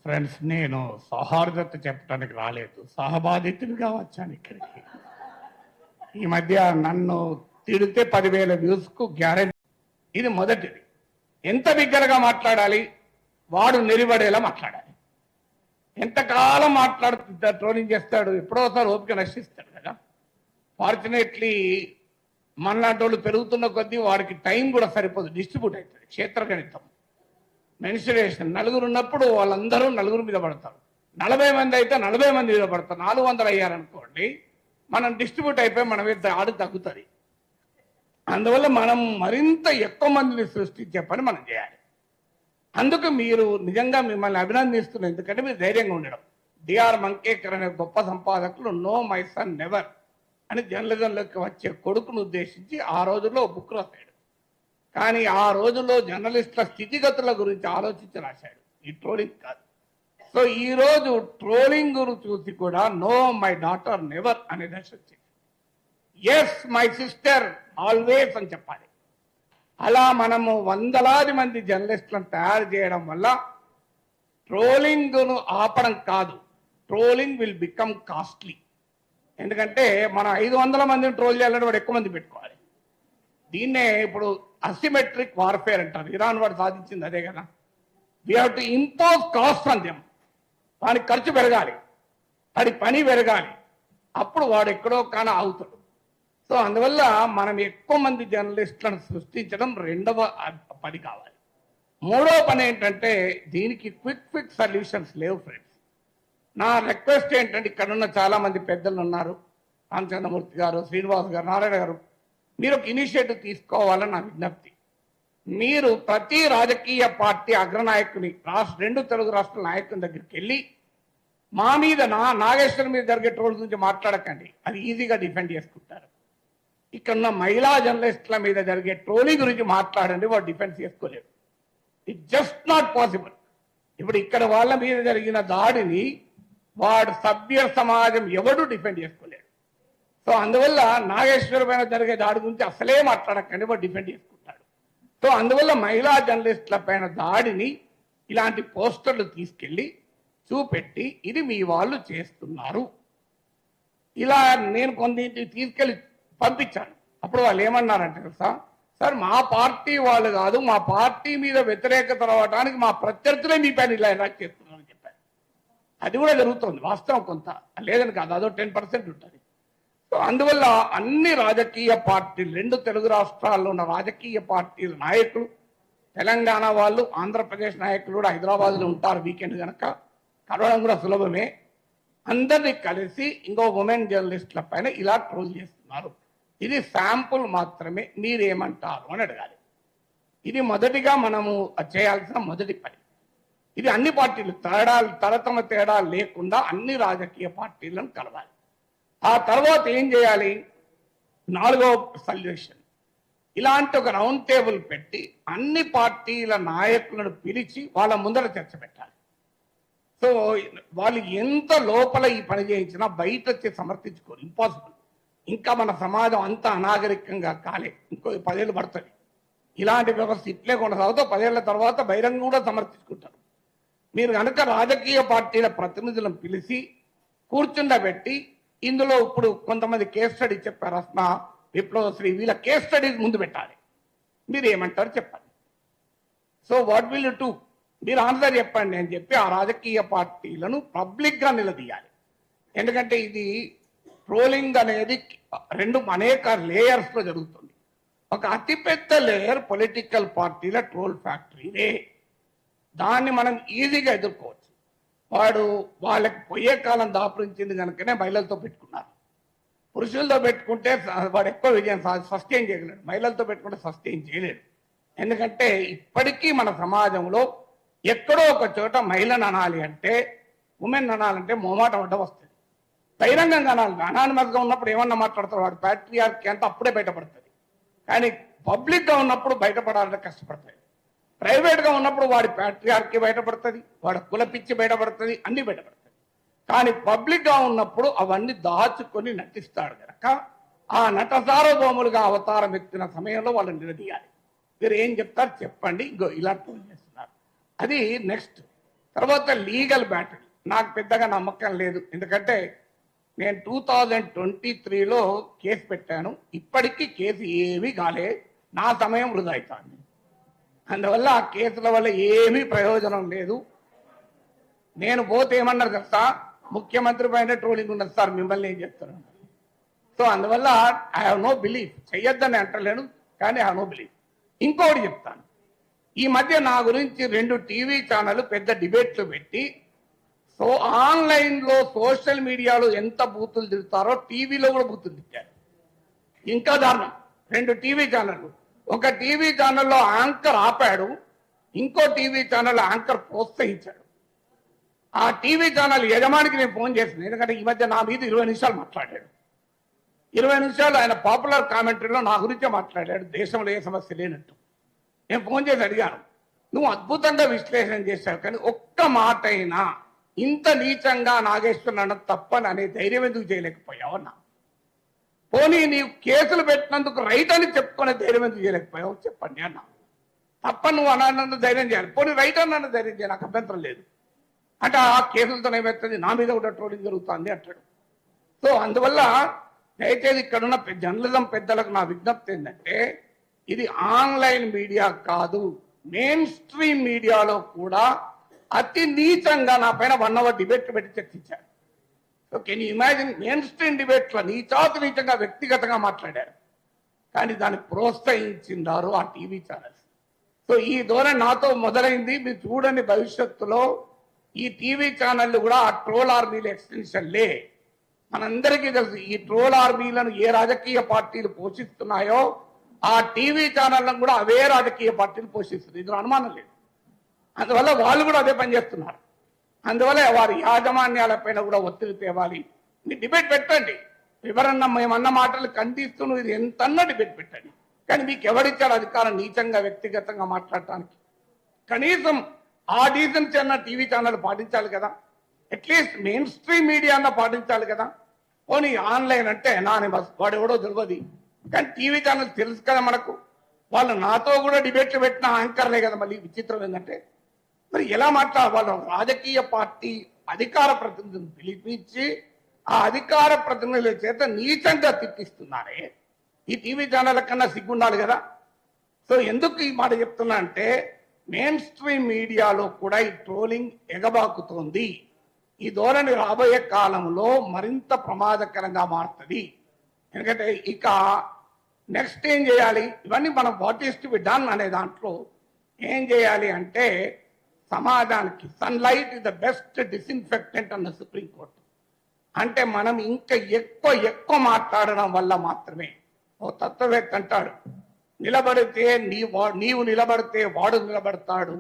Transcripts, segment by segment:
Friends, నేను సౌహార్దత చెప్పడానికి రాలేదు, సహబాధితుడిగా వచ్చాను ఇక్కడికి. ఈ మధ్య నన్ను తిడితే 10,000 వ్యూస్కు గ్యారెంటీ. ఇది మొదటిది. ఎంత బిగ్గరగా మాట్లాడాలి, వాడు నిలబడేలా మాట్లాడాలి. ఎంతకాలం మాట్లాడుతుంటా ట్రోలింగ్ చేస్తాడు, ఎప్పుడోసారి ఓపిక నశిస్తాడు కదా. ఫార్చునేట్లీ మనలాంటి వాళ్ళు పెరుగుతున్న కొద్దీ వాడికి టైం కూడా సరిపోదు, డిస్ట్రిబ్యూట్ అవుతుంది. క్షేత్రగణితం, మెన్సురేషన్, నలుగురు ఉన్నప్పుడు వాళ్ళందరూ నలుగురు మీద పడతారు. 40 మంది అయితే 40 మంది మీద పడతారు. 400 అయ్యారనుకోండి, మనం డిస్ట్రిబ్యూట్ అయిపోయి మన మీద ఆడు తగ్గుతుంది. అందువల్ల మనం మరింత ఎక్కువ మందిని సృష్టించే పని మనం చేయాలి. అందుకు మీరు నిజంగా మిమ్మల్ని అభినందిస్తున్నాను, ఎందుకంటే మీరు ధైర్యంగా ఉండడం. డిఆర్ మంకేకర్ అనే గొప్ప సంపాదకులు నో మై సన్ నెవర్ అని జర్నలిజంలోకి వచ్చే కొడుకును ఉద్దేశించి ఆ రోజుల్లో బుక్ రాశాడు. కానీ ఆ రోజుల్లో జర్నలిస్టుల స్థితిగతుల గురించి ఆలోచించి రాశాడు, ఈ ట్రోలింగ్ కాదు. సో ఈ రోజు ట్రోలింగ్ చూసి కూడా నో మై డాటర్ నెవర్ అనే దశ వచ్చింది. ఎస్ మై సిస్టర్ ఆల్వేస్ అని చెప్పాలి. అలా మనము వందలాది మంది జర్నలిస్టులను తయారు చేయడం వల్ల ట్రోలింగ్ను ఆపడం కాదు, ట్రోలింగ్ విల్ బికమ్ కాస్ట్లీ. ఎందుకంటే మనం 500 మందిని ట్రోల్ చేయాలంటే వాడు ఎక్కువ మంది పెట్టుకోవాలి. దీన్నే ఇప్పుడు అసిమెట్రిక్ వార్ఫేర్ అంటారు. ఇరాన్ వాడు సాధించింది అదే కదా. We have to impose cost on them. వానికి ఖర్చు పెరగాలి, వాడి పని పెరగాలి, అప్పుడు వాడు ఎక్కడో కానీ అవుతాడు. సో అందువల్ల మనం ఎక్కువ మంది జర్నలిస్టులను సృష్టించడం రెండవ పని కావాలి. మూడవ పని ఏంటంటే దీనికి క్విక్ ఫిక్స్ సొల్యూషన్స్ లేవు ఫ్రెండ్స్. నా రిక్వెస్ట్ ఏంటంటే, ఇక్కడ ఉన్న చాలా మంది పెద్దలు ఉన్నారు, రామచంద్రమూర్తి గారు, శ్రీనివాస్ గారు, నారాయణ గారు, మీరు ఒక ఇనిషియేటివ్ తీసుకోవాలని నా విజ్ఞప్తి. మీరు ప్రతి రాజకీయ పార్టీ అగ్రనాయకుని రెండు తెలుగు రాష్ట్రాల నాయకుల దగ్గరికి వెళ్ళి మా మీద నాగేశ్వరం మీద జరిగే ట్రోల్ గురించి మాట్లాడకండి, అది ఈజీగా డిఫెండ్ చేసుకుంటారు. ఇక్కడ ఉన్న మహిళా జర్నలిస్టుల మీద జరిగే ట్రోలింగ్ గురించి మాట్లాడండి, వాడు డిఫెండ్ చేసుకోలేరు. It just not possible. ఇప్పుడు ఇక్కడ వాళ్ళ మీద జరిగిన దాడిని వాడు సభ్య సమాజం ఎవడు డిఫెండ్ చేసుకోలేడు. సో అందువల్ల నాగేశ్వరం పైన జరిగే దాడి గురించి అసలే మాట్లాడకండి, వాడు డిఫెండ్ చేసుకుంటాడు. సో అందువల్ల మహిళా జర్నలిస్టుల పైన దాడిని ఇలాంటి పోస్టర్లు తీసుకెళ్లి చూపెట్టి ఇది మీ వాళ్ళు చేస్తున్నారు, ఇలా నేను కొన్నింటికి తీసుకెళ్లి పంపించాను. అప్పుడు వాళ్ళు ఏమన్నారంటే తెలుసా, సార్ మా పార్టీ వాళ్ళు కాదు, మా పార్టీ మీద వ్యతిరేకత రావడానికి మా ప్రత్యర్థులే మీ పైన ఇలా అటాక్ చేస్తున్నారని చెప్పారు. అది కూడా జరుగుతుంది వాస్తవం, కొంత లేదని కాదు, అదో 10% ఉంటుంది. సో అందువల్ల అన్ని రాజకీయ పార్టీలు, రెండు తెలుగు రాష్ట్రాల్లో ఉన్న రాజకీయ పార్టీల నాయకులు, తెలంగాణ వాళ్ళు, ఆంధ్రప్రదేశ్ నాయకులు కూడా హైదరాబాద్లో ఉంటారు వీకెండ్ కనుక కలవడం కూడా సులభమే. అందరినీ కలిసి ఇంకో ఉమెన్ జర్నలిస్టుల పైన ఇలా ట్రోల్ చేస్తున్నారు, ఇది శాంపుల్ మాత్రమే, మీరేమంటారు అని అడగాలి. ఇది మొదటిగా మనము చేయాల్సిన మొదటి పని. ఇది అన్ని పార్టీలు తరతమ తేడా లేకుండా అన్ని రాజకీయ పార్టీలను కలవాలి. ఆ తర్వాత ఏం చేయాలి, 4వ సొల్యూషన్, ఇలాంటి ఒక రౌండ్ టేబుల్ పెట్టి అన్ని పార్టీల నాయకులను పిలిచి వాళ్ళ ముందర చర్చ పెట్టాలి. సో వాళ్ళు ఎంత లోపల ఈ పని చేయించినా బయట వచ్చి సమర్థించుకోరు, ఇంపాసిబుల్. ఇంకా మన సమాజం అంతా అనాగరికంగా కాలే, ఇంకో 10 ఏళ్ళు పడుతుంది. ఇలాంటి వ్యవస్థ ఇట్లే కొనసాగుతూ 10 ఏళ్ల తర్వాత బహిరంగ కూడా సమర్థించుకుంటారు. మీరు కనుక రాజకీయ పార్టీల ప్రతినిధులను పిలిచి కూర్చుండబెట్టి ఇందులో ఇప్పుడు కొంతమంది కేస్ స్టడీ చెప్పారు, అస్మా, విప్లవశ్రీ, వీళ్ళ కేస్ స్టడీస్ ముందు పెట్టాలి. మీరు ఏమంటారు చెప్పండి. So what will you do, మీరు ఆన్సర్ చెప్పండి అని చెప్పి ఆ రాజకీయ పార్టీలను పబ్లిక్గా నిలదీయాలి. ఎందుకంటే ఇది ట్రోలింగ్ అనేది అనేక లేయర్స్లో జరుగుతుంది. ఒక అతిపెద్ద లేయర్ పొలిటికల్ పార్టీల ట్రోల్ ఫ్యాక్టరీనే, దాన్ని మనం ఈజీగా ఎదుర్కోవచ్చు. వాళ్ళకి పోయే కాలం దాపురించింది కనుకనే మహిళలతో పెట్టుకున్నారు. పురుషులతో పెట్టుకుంటే వాడు ఎక్కువ విజయం సస్టైన్ చేయగలడు, మహిళలతో పెట్టుకుంటే సస్టైన్ చేయలేడు. ఎందుకంటే ఇప్పటికీ మన సమాజంలో ఎక్కడో ఒక చోట మహిళను అనాలి అంటే, ఉమెన్ అనాలంటే మొహమాటం అడ్డం వస్తుంది. బహిరంగంగా అనాలి, అనానిమస్గా ఉన్నప్పుడు ఏమన్నా మాట్లాడతారు, వాడు ప్యాట్రియార్కీ అంతా అప్పుడే బయటపడుతుంది. కానీ పబ్లిక్గా ఉన్నప్పుడు బయటపడాలంటే కష్టపడతాయి. ప్రైవేట్గా ఉన్నప్పుడు వాడి ప్యాట్రియార్కీ బయటపడుతుంది, వాడి కులపిచ్చి బయటపడుతుంది, అన్ని బయటపడుతుంది. కానీ పబ్లిక్గా ఉన్నప్పుడు అవన్నీ దాచుకొని నటిస్తాడు కనుక ఆ నట సార్వభౌములుగా అవతారం ఎత్తిన సమయంలో వాళ్ళని నిలదీయాలి. మీరు ఏం చెప్తారు చెప్పండి, ఇలా ట్రోల్ చేస్తున్నారు. అది నెక్స్ట్ తర్వాత లీగల్ బ్యాటిల్ నాకు పెద్దగా నమ్మకం లేదు. ఎందుకంటే నేను 2023లో కేసు పెట్టాను, ఇప్పటికీ కేసు ఏమీ కాలే, నా సమయం వృధా అవుతుంది. అందువల్ల ఆ కేసుల వల్ల ఏమీ ప్రయోజనం లేదు. నేను పోతే ఏమన్నారు తెలుసా, ముఖ్యమంత్రి పైన ట్రోలింగ్ ఉన్నది సార్, మిమ్మల్ని ఏం చెప్తున్నాను. సో అందువల్ల ఐ హ్యావ్ నో బిలీఫ్, చెయ్యొద్దని అంటలేను, కానీ ఐ హ్యావ్ నో బిలీఫ్. ఇంకొకటి చెప్తాను, ఈ మధ్య నా గురించి 2 టీవీ ఛానల్ పెద్ద డిబేట్లు పెట్టి, సో ఆన్లైన్లో సోషల్ మీడియాలో ఎంత బూతులు తిరుగుతారో టీవీలో కూడా బూతులు తిట్టారు. ఇంకా దారుణం, 2 టీవీ ఛానళ్ళు, ఒక టీవీ ఛానల్లో యాంకర్ ఆపాడు, ఇంకో టీవీ ఛానల్ యాంకర్ ప్రోత్సహించాడు. ఆ టీవీ ఛానల్ యజమానికి నేను ఫోన్ చేశాను, ఎందుకంటే ఈ మధ్య నా మీద 20 నిమిషాలు మాట్లాడాడు. 20 నిమిషాలు ఆయన పాపులర్ కామెంటరీలో నా గురించే మాట్లాడాడు, దేశంలో ఏ సమస్య లేనట్టు. నేను ఫోన్ చేసి అడిగాను, నువ్వు అద్భుతంగా విశ్లేషణ చేశావు, కానీ ఒక్క మాట అయినా ఇంత నీచంగా నాగేశ్వరరావు తప్పని అనే ధైర్యం ఎందుకు చేయలేకపోయావు అన్నా. పోనీ నీవు కేసులు పెట్టినందుకు రైట్ అని చెప్పుకునే ధైర్యం ఎందుకు చేయలేకపోయావు చెప్పండి అన్నా. తప్ప నువ్వు అన్న ధైర్యం చేయాలి, పోనీ రైట్ అన్న ధైర్యం చేయాలి, నాకు అభ్యంతరం లేదు. అంటే ఆ కేసులతో ఏమవుతుంది, నా మీద కూడా ట్రోలింగ్ జరుగుతుంది అంటాడు. సో అందువల్ల దయచేసి ఇక్కడున్న జర్నలిజం పెద్దలకు నా విజ్ఞప్తి ఏంటంటే, ఇది ఆన్లైన్ మీడియా కాదు, మెయిన్ స్ట్రీమ్ మీడియాలో కూడా అతి నీచంగా నా పైన 1 hour డిబేట్ పెట్టి చర్చించారు. So can you imagine, main stream డిబేట్లో నీచంగా వ్యక్తిగతంగా మాట్లాడారు, కానీ దాన్ని ప్రోత్సహించినారు ఆ టీవీ ఛానల్స్. సో ఈ ధోరణి నాతో మొదలైంది. మీరు చూడండి, భవిష్యత్తులో ఈ టీవీ ఛానళ్ళు కూడా ఆ ట్రోల్ ఆర్మీల ఎక్స్టెన్షన్లే. మనందరికీ తెలుసు, ఈ ట్రోల్ ఆర్మీలను ఏ రాజకీయ పార్టీలు పోషిస్తున్నాయో ఆ టీవీ ఛానళ్లను కూడా అవే రాజకీయ పార్టీలు పోషిస్తుంది, ఇందులో అనుమానం లేదు. అందువల్ల వాళ్ళు కూడా అదే పని చేస్తున్నారు. అందువల్ల వారి యాజమాన్యాలపైన కూడా ఒత్తిడి తేవాలి. మీరు డిబేట్ పెట్టండి, ఎవరన్నా మేమన్న మాటలు ఖండిస్తూ నువ్వు ఇది ఎంతన్నా డిబేట్ పెట్టండి, కానీ మీకు ఎవరిచ్చారు అధికారం నీచంగా వ్యక్తిగతంగా మాట్లాడటానికి? కనీసం ఆ డీసెన్సీ అన్న టీవీ ఛానల్ పాటించాలి కదా, అట్లీస్ట్ మెయిన్ స్ట్రీమ్ మీడియా అన్న పాటించాలి కదా. పోనీ ఆన్లైన్ అంటే నాని బస్ వాడు ఎవడో తెలియదు, కానీ టీవీ ఛానల్ తెలుసు కదా మనకు. వాళ్ళు నాతో కూడా డిబేట్లు పెట్టిన యాంకర్లే కదా. మళ్ళీ విచిత్రం ఏంటంటే, మరి ఎలా మాట్లాడాలి? వాళ్ళు రాజకీయ పార్టీ అధికార ప్రతినిధులను పిలిపించి ఆ అధికార ప్రతినిధుల చేత నీచంగా తిప్పిస్తున్నారే. ఈ టీవీ ఛానల్ కన్నా సిగ్గుండాలి కదా. సో ఎందుకు ఈ మాట చెప్తున్నా అంటే, మెయిన్ స్ట్రీమ్ మీడియాలో కూడా ఈ ట్రోలింగ్ ఎగబాకుతోంది. ఈ ధోరణి రాబోయే కాలంలో మరింత ప్రమాదకరంగా మారుతుంది. ఎందుకంటే ఇక నెక్స్ట్ ఏం చేయాలి, ఇవన్నీ మనం what is to be done అనే దాంట్లో ఏం చేయాలి అంటే, సమాజానికి sunlight is the best disinfectant అన్న సుప్రీంకోర్టు. అంటే మనం ఇంకా ఎక్కువ మాట్లాడడం వల్ల మాత్రమే. ఓ తత్వవేత్త అంటాడు, నిలబడితే నీవు నిలబడితే వాడు నిలబడతాడు,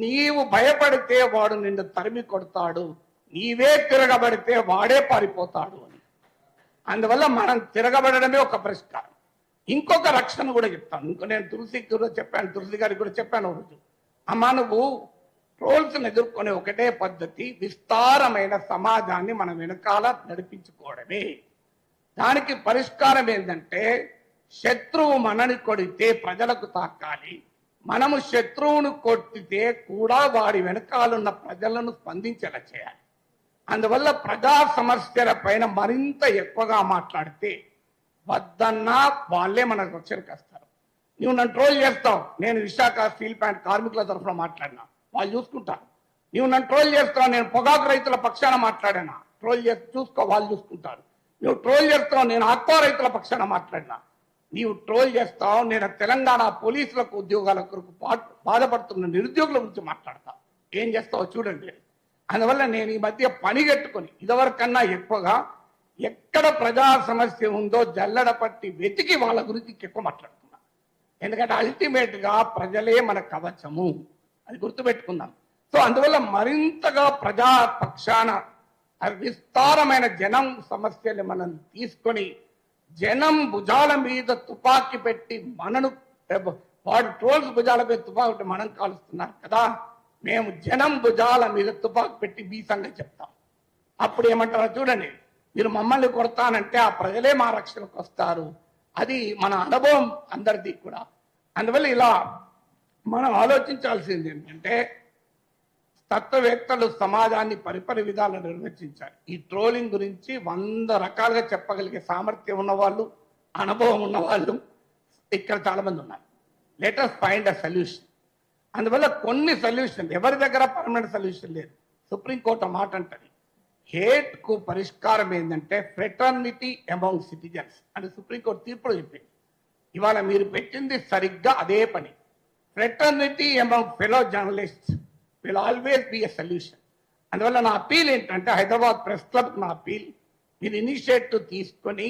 నీవు భయపడితే వాడు నిన్ను తరిమి కొడతాడు, నీవే తిరగబడితే వాడే పారిపోతాడు అని. అందువల్ల మనం తిరగబడడమే ఒక పరిష్కారం. ఇంకొక రక్షణ కూడా చెప్తాను. నేను తులసికి కూడా చెప్పాను, తులసి గారికి కూడా చెప్పాను రోజు, అమ్మా నువ్వు ట్రోల్స్ని ఎదుర్కొనే ఒకటే పద్ధతి, విస్తారమైన సమాజాన్ని మనం వెనకాల నడిపించుకోవడమే. దానికి పరిష్కారం ఏంటంటే, శత్రువు మనని కొడితే ప్రజలకు తాకాలి, మనము శత్రువును కొట్టితే కూడా వాడి వెనకాలన్న ప్రజలను స్పందించేలా చేయాలి. అందువల్ల ప్రజా సమస్యల పైన మరింత ఎక్కువగా మాట్లాడితే వద్దన్నా వాళ్ళే మనకు రక్షణకు వస్తారు. నువ్వు నన్ను ట్రోల్ చేస్తావు, నేను విశాఖ స్టీల్ ప్లాంట్ కార్మికుల తరఫున మాట్లాడినా, వాళ్ళు చూసుకుంటారు. నువ్వు నన్ను ట్రోల్ చేస్తావు, నేను పొగాకు రైతుల పక్షాన మాట్లాడినా, ట్రోల్ చేసి చూసుకో, వాళ్ళు చూసుకుంటారు. నువ్వు ట్రోల్ చేస్తావు, నేను ఆక్వా రైతుల పక్షాన మాట్లాడినా, నీవు ట్రోల్ చేస్తావు, నేను తెలంగాణ పోలీసులకు ఉద్యోగాల కొరకు బాధపడుతున్న నిరుద్యోగుల గురించి మాట్లాడతా, ఏం చేస్తావో చూడండి. అందువల్ల నేను ఈ మధ్య పనిగట్టుకొని ఇదివరకన్నా ఎక్కువగా ఎక్కడ ప్రజా సమస్య ఉందో జల్లడ పట్టి వెతికి వాళ్ళ గురించి ఎక్కువ మాట్లాడుతున్నా. ఎందుకంటే అల్టిమేట్ గా ప్రజలే మన కవచము, అది గుర్తుపెట్టుకుందాం. సో అందువల్ల మరింతగా ప్రజా పక్షాన విస్తారమైన జనం సమస్యలు మనం తీసుకొని, జనం భుజాల మీద తుపాకీ పెట్టి మనను, వాడు ట్రోల్స్ భుజాల మీద తుపాకీ పెట్టి మనం కాలుస్తున్నారు కదా, మేము జనం భుజాల మీద తుపాకీ పెట్టి మీ సంగతి చెప్తాం. అప్పుడు ఏమంటారో చూడండి, మీరు మమ్మల్ని కొడతానంటే ఆ ప్రజలే మా రక్షణకు వస్తారు. అది మన అనుభవం అందరిది కూడా. అందువల్ల ఇలా మనం ఆలోచించాల్సింది ఏంటంటే, తత్వవేత్తలు సమాజాన్ని పరిపరి విధాలు నిర్వచించారు. ఈ ట్రోలింగ్ గురించి 100 రకాలుగా చెప్పగలిగే సామర్థ్యం ఉన్నవాళ్ళు, అనుభవం ఉన్నవాళ్ళు ఇక్కడ చాలా మంది ఉన్నారు. Let us find a solution. అందువల్ల కొన్ని సొల్యూషన్, ఎవరి దగ్గర పర్మనెంట్ సొల్యూషన్ లేదు. సుప్రీంకోర్టు మాట అంటది, హేట్ కు పరిష్కారం ఏంటంటే ఫ్రెటర్నిటీ అమాంగ్ సిటిజన్స్ అని సుప్రీంకోర్టు తీర్పులో చెప్పింది. ఇవాళ మీరు పెట్టింది సరిగ్గా అదే పని. Fraternity among fellow journalist will always be a solution. అందువల్ల నా అపీల్ ఏంటంటే, హైదరాబాద్ ప్రెస్ క్లబ్ నా అపీల్, మీరు ఇనిషియేటివ్ తీసుకొని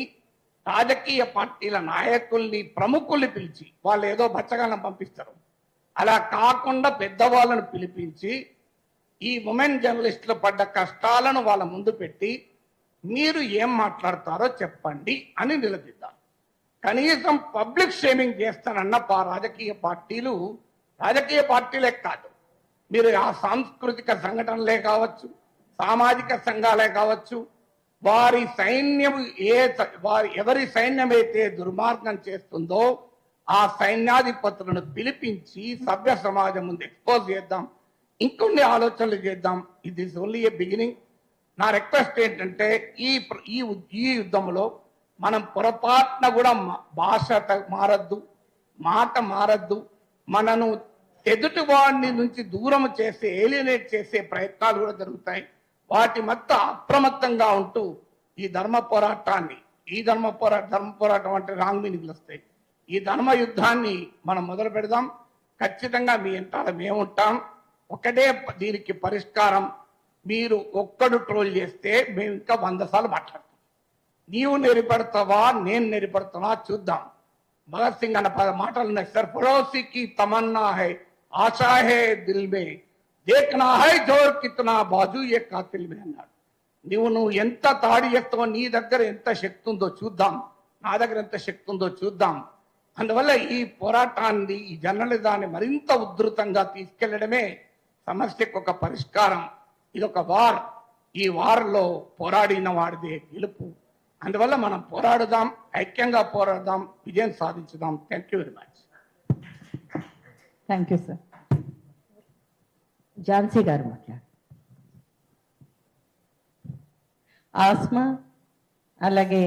రాజకీయ పార్టీల నాయకుల్ని, ప్రముఖుల్ని పిలిచి, వాళ్ళు ఏదో బచ్చగాళ్ళని పంపిస్తారు, అలా కాకుండా పెద్దవాళ్ళను పిలిపించి ఈ ఉమెన్ జర్నలిస్టులు పడ్డ కష్టాలను వాళ్ళ ముందు పెట్టి మీరు ఏం మాట్లాడతారో చెప్పండి అని నిలదీద్దాం. కనీసం పబ్లిక్ షేమింగ్ చేస్తానన్న రాజకీయ పార్టీలే కాదు, మీరు ఆ సాంస్కృతిక సంఘటనలే కావచ్చు, సామాజిక సంఘాలే కావచ్చు, వారి సైన్యం ఎవరి సైన్యం అయితే దుర్మార్గం చేస్తుందో ఆ సైన్యాధిపతులను పిలిపించి సభ్య సమాజం ముందు ఎక్స్పోజ్ చేద్దాం, ఇంకొన్ని ఆలోచనలు చేద్దాం. ఇది ఇస్ ఓన్లీ ఏ బిగినింగ్. నా రిక్వెస్ట్ ఏంటంటే, ఈ యుద్ధంలో మనం పొరపాటున కూడా భాష మారద్దు, మాట మారద్దు. మనను ఎదుటివాడిని నుంచి దూరం చేసే, ఏలియనేట్ చేసే ప్రయత్నాలు కూడా జరుగుతాయి. వాటి మొత్తం అప్రమత్తంగా ఉంటూ ఈ ధర్మ పోరాటం అంటే రాంగ్ మీనింగ్లు వస్తాయి. ఈ ధర్మ యుద్ధాన్ని మనం మొదలు పెడదాం. ఖచ్చితంగా మీ వెంటాడ మేముంటాం. ఒకటే దీనికి పరిష్కారం, మీరు ఒక్కడు ట్రోల్ చేస్తే మేము ఇంకా 100 సార్లు మాట్లాడతాం. నీవు నెరిపడతావా, నేను నెరిపడతావా చూద్దాం. భగత్ సింగ్ అన్న మాటలు ఉన్నాయి, సర్ఫరోసి కి తమన్నా హై, ఆశా హై దిల్ మే, దేఖ్నా హై జోర్ కిత్నా బాజు ఏ కాతిల్ మే అన్నాడు. నువ్వు ఎంత తాడి చేస్తావో, నీ దగ్గర ఎంత శక్తి ఉందో చూద్దాం, నా దగ్గర ఎంత శక్తి ఉందో చూద్దాం. అందువల్ల ఈ పోరాటాన్ని, ఈ జర్నలిజాన్ని మరింత ఉధృతంగా తీసుకెళ్లడమే సమస్యకు ఒక పరిష్కారం. ఇది ఒక వార్. ఈ వార్లో పోరాడిన వాడిదే గెలుపు. అందువల్ల మనం పోరాడుదాం, ఐక్యంగా పోరాడదాం, విజయం సాధించుదాం. Thank you very much. Thank you sir. Jhansi గారు మాట్లాడు. ఆస్మా అలాగే